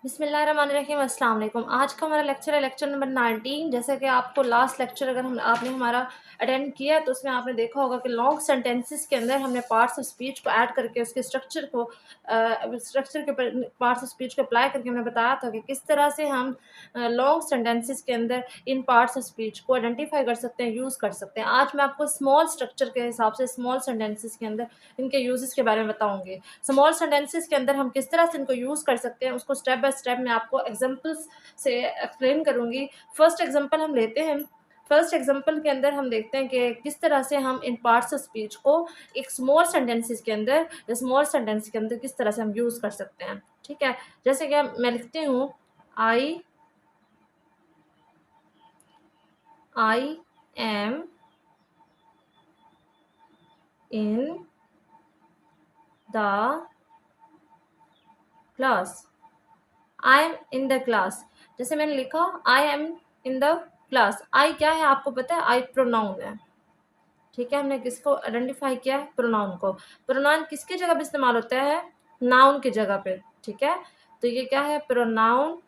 बिस्मिल्लाहिर्रहमानिर्रहीम, अस्सलाम वालेकुम। आज का हमारा लेक्चर है लेक्चर नंबर 19। जैसे कि आपको लास्ट लेक्चर अगर हम आपने हमारा अटेंड किया है तो उसमें आपने देखा होगा कि लॉन्ग सेंटेंसेस के अंदर हमने पार्ट्स ऑफ स्पीच को ऐड करके उसके स्ट्रक्चर के पार्ट्स ऑफ स्पीच को अप्लाई करके हमने बताया था कि किस तरह से हम लॉन्ग सेंटेंसेस के अंदर इन पार्ट्स ऑफ स्पीच को आइडेंटिफाई कर सकते हैं, यूज़ कर सकते हैं। आज मैं आपको स्मॉल स्ट्रक्चर के हिसाब से स्मॉल सेंटेंसेस के अंदर इनके यूजेस के बारे में बताऊंगी। स्मॉल सेंटेंसेस के अंदर हम किस तरह से इनको यूज़ कर सकते हैं उसको स्टेप बाय स्टेप मैं आपको एग्जांपल्स से एक्सप्लेन करूंगी। फर्स्ट एग्जांपल हम लेते हैं। फर्स्ट एग्जांपल के अंदर हम देखते हैं कि किस तरह से हम इन पार्ट्स ऑफ स्पीच को एक स्मॉल सेंटेंसेस के अंदर स्मॉल सेंटेंस के अंदर किस तरह से हम यूज़ कर सकते हैं। ठीक है, जैसे कि मैं लिखती हूँ I am in the class. I am in the class. जैसे मैंने लिखा I am in the class. I क्या है आपको पता है? आई प्रोनाउन है। ठीक है, हमने किसको आइडेंटिफाई किया है? प्रोनाउन को। प्रोनाउन किसकी जगह पे इस्तेमाल होता है? नाउन की जगह पे। ठीक है, तो ये क्या है? प्रोनाउन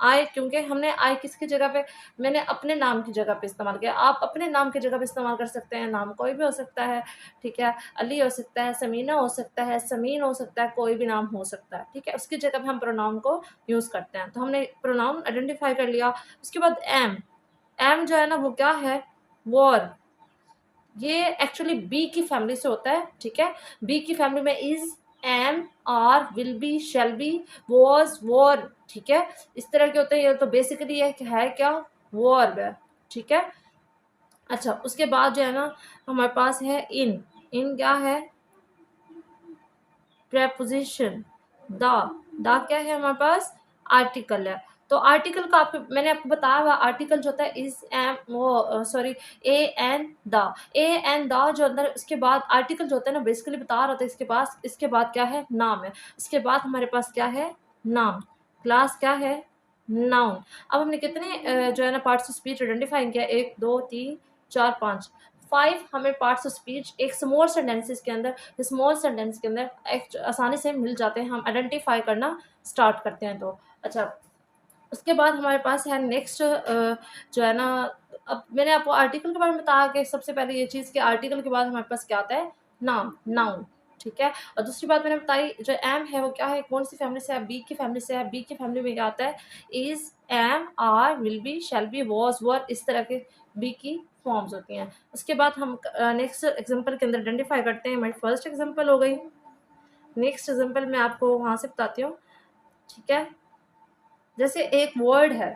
आई, क्योंकि हमने आई किसकी जगह पे? मैंने अपने नाम की जगह पे इस्तेमाल किया। आप अपने नाम की जगह पे इस्तेमाल कर सकते हैं। नाम कोई भी हो सकता है। ठीक है, अली हो सकता है, समीना हो सकता है, समीन हो सकता है, कोई भी नाम हो सकता है। ठीक है, उसकी जगह पे हम प्रोनाउन को यूज़ करते हैं। तो हमने प्रोनाउन आइडेंटिफाई कर लिया। उसके बाद एम। एम जो है ना वो क्या है? वॉर। ये एक्चुअली बी की फैमिली से होता है। ठीक है, बी की फैमिली में is, am, are, will be, shall be, was, were. ठीक है, इस तरह के होते हैं। ये तो बेसिकली ये है क्या? वर्ब है। ठीक है, अच्छा उसके बाद जो है ना हमारे पास है इन। इन क्या है? प्रेपोजिशन। द क्या है हमारे पास? आर्टिकल है। तो आर्टिकल का आपको मैंने आपको बताया हुआ आर्टिकल जो होता है इज, एम, वो sorry, a an the. A an the जो अंदर इसके बाद आर्टिकल जो होता है ना बेसिकली बता रहा था इसके पास इसके बाद क्या है? नाम है। इसके बाद हमारे पास क्या है? नाम। क्लास क्या है? नाउन। अब हमने कितने जो है ना पार्ट्स ऑफ स्पीच आइडेंटिफाई किया? 1 2 3 4 5 5 हमें पार्ट्स ऑफ स्पीच एक स्मॉल सेंटेंसेस के अंदर स्मॉल सेंटेंस के अंदर एक आसानी से मिल जाते हैं। हम आइडेंटिफाई करना स्टार्ट करते हैं। तो अच्छा, उसके बाद हमारे पास है नेक्स्ट जो है ना, अब मैंने आपको आर्टिकल के बारे में बताया कि सबसे पहले ये चीज़ कि आर्टिकल के बाद हमारे पास क्या आता है? नाम, नाउन। ठीक है, और दूसरी बात मैंने बताई जो एम है वो क्या है? कौन सी फैमिली से है? बी की फैमिली से है। बी की फैमिली में क्या आता है? Is, am, are, will be, shall be, was, were, इस तरह के बी की फॉर्म्स होती हैं। उसके बाद हम नेक्स्ट एग्जांपल के अंदर आइडेंटिफाई करते हैं। हमारी फर्स्ट एग्जांपल हो गई। नेक्स्ट एग्जांपल मैं आपको वहाँ से बताती हूँ। ठीक है, जैसे एक वर्ड है।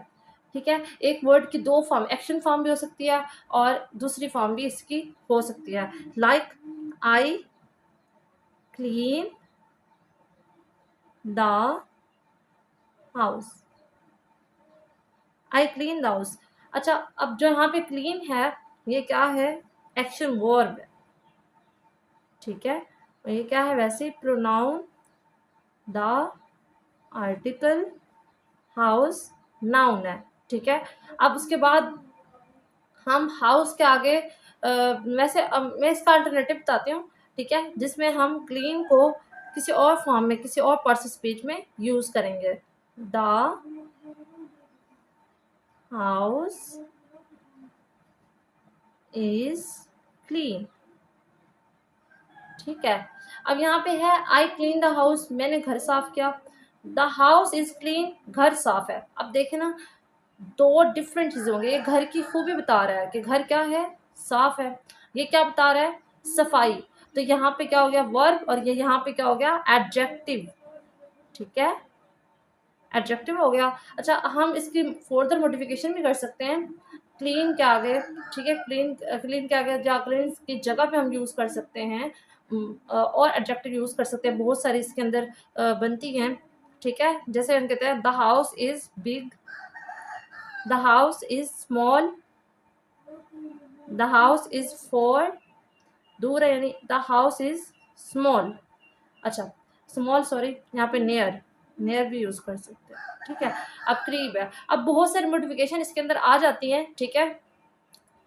ठीक है, एक वर्ड की दो फॉर्म, एक्शन फॉर्म भी हो सकती है और दूसरी फॉर्म भी इसकी हो सकती है। Like I clean the house. I clean the house. अच्छा, अब जो यहाँ पे क्लीन है ये क्या है? एक्शन वर्ब है। ठीक है, और ये क्या है? वैसे pronoun, the, article, house, noun है। ठीक है, अब उसके बाद हम हाउस के आगे वैसे मैं इसका अल्टरनेटिव बताती हूँ। ठीक है, जिसमें हम क्लीन को किसी और फॉर्म में किसी और पार्ट्स ऑफ स्पीच में यूज करेंगे। The house is clean. ठीक है, अब यहाँ पे है आई क्लीन द हाउस, मैंने घर साफ किया। द हाउस इज क्लीन, घर साफ है। अब देखे ना, दो डिफरेंट चीजें होंगी। ये घर की खूबी बता रहा है कि घर क्या है? साफ है। ये क्या बता रहा है? सफाई। तो यहाँ पे क्या हो गया? वर्ब, और ये यहाँ पे क्या हो गया? एडजेक्टिव। ठीक है, एडजेक्टिव हो गया। अच्छा, हम इसकी फर्दर मॉडिफिकेशन भी कर सकते हैं। क्लीन के आगे, ठीक है, क्लीन क्लीन के आगे या क्लीन की जगह पे हम यूज कर सकते हैं और एडजेक्टिव यूज कर सकते हैं। बहुत सारी इसके अंदर बनती हैं। ठीक है, जैसे हम कहते हैं the house is big, the house is small, the house is for, दूर है यानी द हाउस इज स्मॉल। अच्छा, स्मॉल सॉरी, यहाँ पे नियर, नियर भी यूज कर सकते हैं। ठीक है, अब करीब है। अब बहुत सारी मॉडिफिकेशन इसके अंदर आ जाती हैं। ठीक है,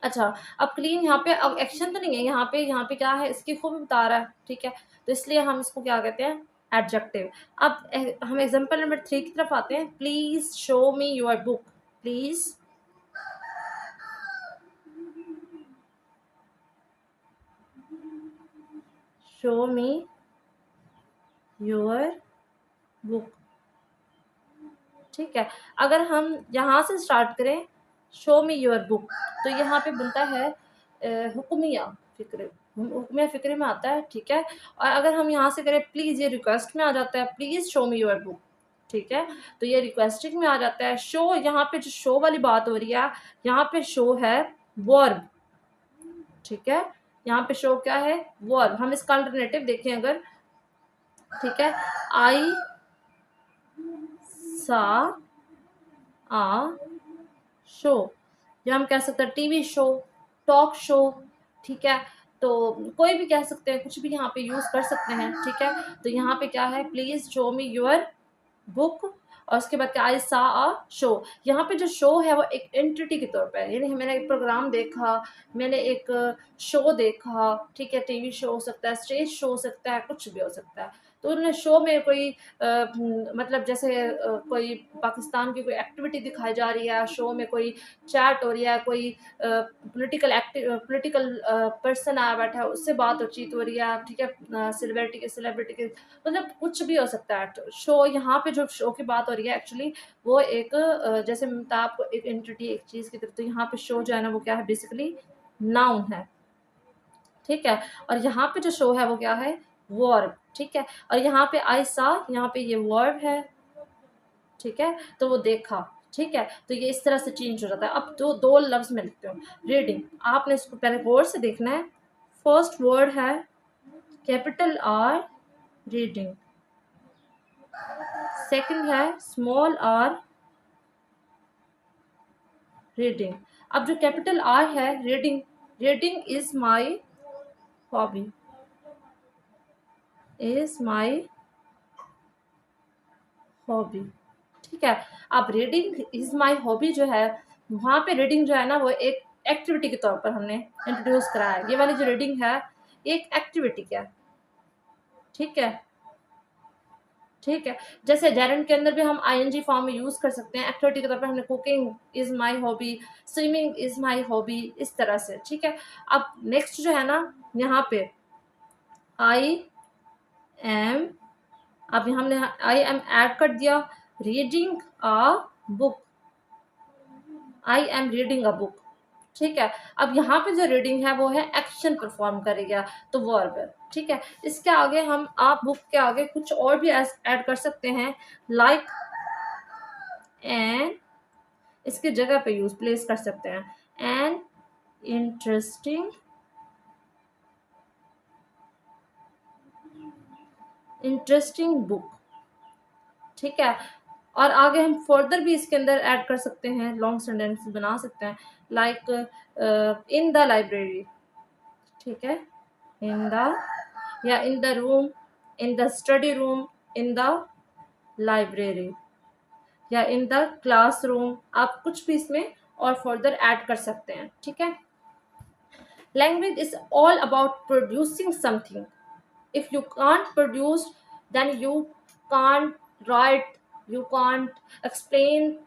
अच्छा, अब क्लीन यहाँ पे अब एक्शन तो नहीं है। यहाँ पे क्या है? इसकी खूबी बता रहा है। ठीक है, तो इसलिए हम इसको क्या कहते हैं? एडजेक्टिव। अब हम एग्जांपल नंबर 3 की तरफ आते हैं। Please show me your book. Please show me your book. ठीक है, अगर हम यहाँ से स्टार्ट करें शो मी योर बुक, तो यहाँ पे बनता है हुक्मिया फ़िक्र, हुक्मिया फ़िक्र में आता है। ठीक है, और अगर हम यहाँ से करें प्लीज़, ये रिक्वेस्ट में आ जाता है, please show me your book. ठीक है, तो ये रिक्वेस्टिंग में आ जाता है। शो, यहाँ पे जो शो वाली बात हो रही है, यहाँ पे शो है वर्ब। ठीक है, यहाँ पे शो क्या है? वर्ब। हम इसका अल्टरनेटिव देखें अगर, ठीक है, आई सा आ शो, या हम कह सकते हैं टीवी शो, टॉक शो। ठीक है, तो कोई भी कह सकते हैं, कुछ भी यहाँ पे यूज़ कर सकते हैं। ठीक है, तो यहाँ पे क्या है? Please show me your book, और उसके बाद क्या? आई सा अ शो। यहाँ पे जो शो है वो एक एंटिटी के तौर पे है, यानी मैंने एक प्रोग्राम देखा, मैंने एक शो देखा। ठीक है, टीवी शो हो सकता है, स्टेज शो हो सकता है, कुछ भी हो सकता है। तो उन्होंने शो में कोई मतलब जैसे कोई पाकिस्तान की कोई एक्टिविटी दिखाई जा रही है, शो में कोई चैट हो रही है, कोई पॉलिटिकल पर्सन आया बैठा है, उससे बातचीत हो रही है। ठीक है, सेलिब्रिटी के, मतलब कुछ भी हो सकता है। तो शो, यहाँ पे जो शो की बात हो रही है एक्चुअली, वो एक जैसे मैं बता आपको, एक एंटिटी, एक चीज़ की तरफ। तो यहाँ पे शो जो है ना, वो क्या है? बेसिकली नाउन है। ठीक है, और यहाँ पे जो शो है वो क्या है? वर्ब। ठीक है, और यहाँ पे आई सा, यहाँ पे ये वर्ब है। ठीक है, तो वो देखा। ठीक है, तो ये इस तरह से चेंज हो जाता है। अब दो लफ्ज़ मैं लिखती हूँ। रीडिंग, आपने इसको पहले गौर से देखना है। फर्स्ट वर्ड है कैपिटल आर, रीडिंग। सेकंड है स्मॉल आर, रीडिंग। अब जो कैपिटल आर है, reading, reading is my hobby, is my hobby. ठीक है, अब रीडिंग इज माई हॉबी जो है, वहाँ पे रीडिंग जो है ना, वो एक एक्टिविटी के तौर पर हमने इंट्रोड्यूस करा है। ये वाली जो रीडिंग है, एक एक्टिविटी क्या है। ठीक है, ठीक है, जैसे जेरेंड के अंदर भी हम आईएनजी फॉर्म में यूज़ कर सकते हैं एक्टिविटी के तौर पर। हमने cooking is my hobby, swimming is my hobby, इस तरह से। ठीक है, अब नेक्स्ट जो है ना, यहाँ पे आई एम, अब हमने आई एम ऐड कर दिया। Reading a book, I am reading a book. ठीक है, अब यहाँ पे जो रीडिंग है वो है एक्शन परफॉर्म करेगा, तो वर्ब है। ठीक है, इसके आगे हम आप बुक के आगे कुछ और भी ऐड कर सकते हैं, लाइक एन, इसके जगह पे यूज प्लेस कर सकते हैं। An interesting, interesting book. ठीक है, और आगे हम फर्दर भी इसके अंदर ऐड कर सकते हैं, लॉन्ग सेंटेंस बना सकते हैं, लाइक इन द लाइब्रेरी। ठीक है, इन द, या in the room, in the study room, in the library, या इन द क्लासरूम। आप कुछ भी इसमें और फर्दर ऐड कर सकते हैं। ठीक है, language is all about producing something. If you can't produce, then you can't write, you can't explain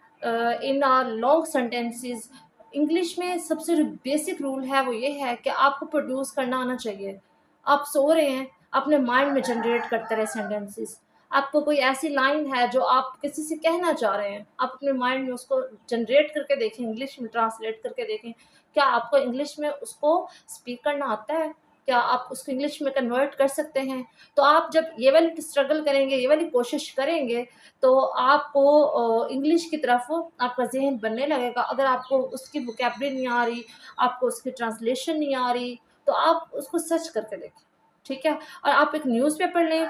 in a long sentences. English में सबसे जो बेसिक रूल है वो ये है कि आपको प्रोड्यूस करना आना चाहिए। आप सो रहे हैं, अपने माइंड में जनरेट करते रहे सेंटेंसेस। आपको कोई ऐसी लाइन है जो आप किसी से कहना चाह रहे हैं, आप अपने माइंड में उसको जनरेट करके देखें, इंग्लिश में ट्रांसलेट करके देखें। क्या आपको इंग्लिश में उसको स्पीक करना आता है? क्या आप उसको इंग्लिश में कन्वर्ट कर सकते हैं? तो आप जब ये वाली स्ट्रगल करेंगे, ये वाली कोशिश करेंगे, तो आपको इंग्लिश की तरफ आपका ज़हन बनने लगेगा। अगर आपको उसकी वोकैब्युलरी नहीं आ रही, आपको उसकी ट्रांसलेशन नहीं आ रही, तो आप उसको सर्च करके देखें। ठीक है, और आप एक न्यूज़पेपर लें,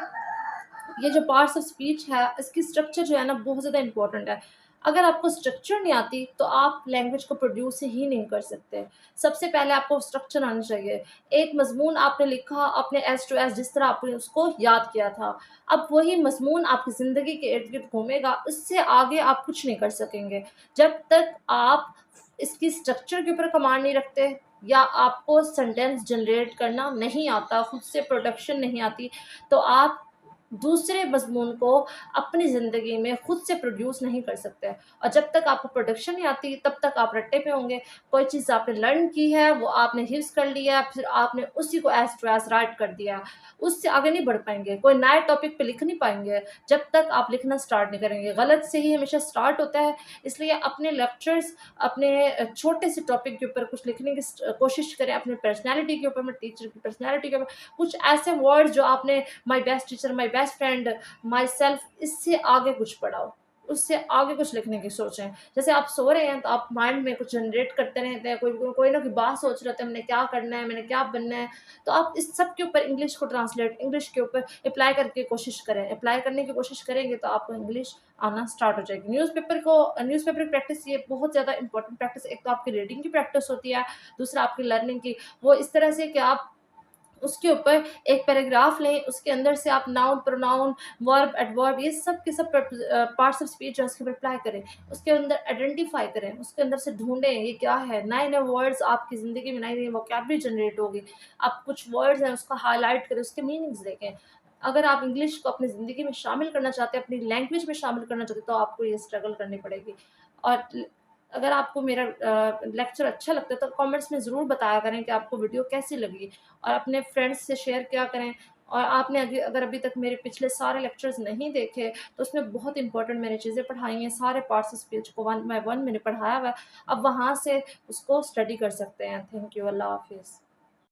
ये जो पार्ट्स ऑफ स्पीच है, इसकी स्ट्रक्चर जो है ना, बहुत ज़्यादा इंपॉर्टेंट है। अगर आपको स्ट्रक्चर नहीं आती, तो आप लैंग्वेज को प्रोड्यूस ही नहीं कर सकते। सबसे पहले आपको स्ट्रक्चर आना चाहिए। एक मज़मून आपने लिखा, आपने एज़ टू एज़ जिस तरह आपने उसको याद किया था, अब वही मज़मून आपकी ज़िंदगी के इर्द-गिर्द घूमेगा, उससे आगे आप कुछ नहीं कर सकेंगे। जब तक आप इसकी स्ट्रक्चर के ऊपर कमांड नहीं रखते, या आपको सेंटेंस जनरेट करना नहीं आता, खुद से प्रोडक्शन नहीं आती, तो आप दूसरे मज़मून को अपनी ज़िंदगी में खुद से प्रोड्यूस नहीं कर सकते। और जब तक आपको प्रोडक्शन नहीं आती, तब तक आप रट्टे पे होंगे। कोई चीज़ आपने लर्न की है, वो आपने हिफ़्ज़ कर लिया, फिर आपने उसी को एज़ टू एज़ राइट कर दिया। उससे आगे नहीं बढ़ पाएँगे, कोई नए टॉपिक पे लिख नहीं पाएँगे, जब तक आप लिखना स्टार्ट नहीं करेंगे। गलत से ही हमेशा स्टार्ट होता है, इसलिए अपने लेक्चर्स, अपने छोटे से टॉपिक के ऊपर कुछ लिखने की कोशिश करें, अपनी पर्सनैलिटी के ऊपर, अपने टीचर की पर्सनैलिटी के ऊपर, कुछ ऐसे वर्ड्स जो आपने my best teacher, my best friend, my self, इससे आगे कुछ पढ़ाओ, उससे आगे कुछ लिखने की सोचें। जैसे आप सो रहे हैं तो आप माइंड में कुछ जनरेट करते रहते हैं, कोई ना कोई बात सोच रहे होते हैं, मैंने क्या करना है, मैंने क्या बनना है। तो आप इस सब के ऊपर इंग्लिश को ट्रांसलेट, इंग्लिश के ऊपर अप्लाई करके कोशिश करें। अप्लाई करने की कोशिश करेंगे तो आपको इंग्लिश आना स्टार्ट हो जाएगी। न्यूज़पेपर की प्रैक्टिस, ये बहुत ज़्यादा इंपॉर्टेंट प्रैक्टिस, एक तो आपकी रीडिंग की प्रैक्टिस होती है, दूसरा आपकी लर्निंग की। वो इस तरह से कि आप उसके ऊपर एक पैराग्राफ लें, उसके अंदर से आप नाउन, प्रोनाउन, वर्ब, एडवर्ब, ये सब के सब पार्ट्स ऑफ स्पीच है उसके ऊपर अप्लाई करें। उसके अंदर आइडेंटिफ़ाई करें, उसके अंदर से ढूँढें ये क्या है। नए-नए वर्ड्स आपकी ज़िंदगी में नई-नई वोकैब्युलरी जनरेट होगी। आप कुछ वर्ड्स हैं उसको हाइलाइट करें, उसके मीनिंग्स देखें। अगर आप इंग्लिश को अपनी ज़िंदगी में शामिल करना चाहते हैं, अपनी लैंग्वेज में शामिल करना चाहते हैं, तो आपको ये स्ट्रगल करनी पड़ेगी। और अगर आपको मेरा लेक्चर अच्छा लगता है तो कमेंट्स में ज़रूर बताया करें कि आपको वीडियो कैसी लगी, और अपने फ्रेंड्स से शेयर किया करें। और आपने अगर अभी तक मेरे पिछले सारे लेक्चर्स नहीं देखे, तो उसमें बहुत इंपॉर्टेंट मैंने चीज़ें पढ़ाई हैं, सारे पार्ट्स ऑफ स्पीच को वन बाय वन मैंने पढ़ाया हुआ है। अब वहाँ से उसको स्टडी कर सकते हैं। Thank you. अल्लाह हाफ़िज़।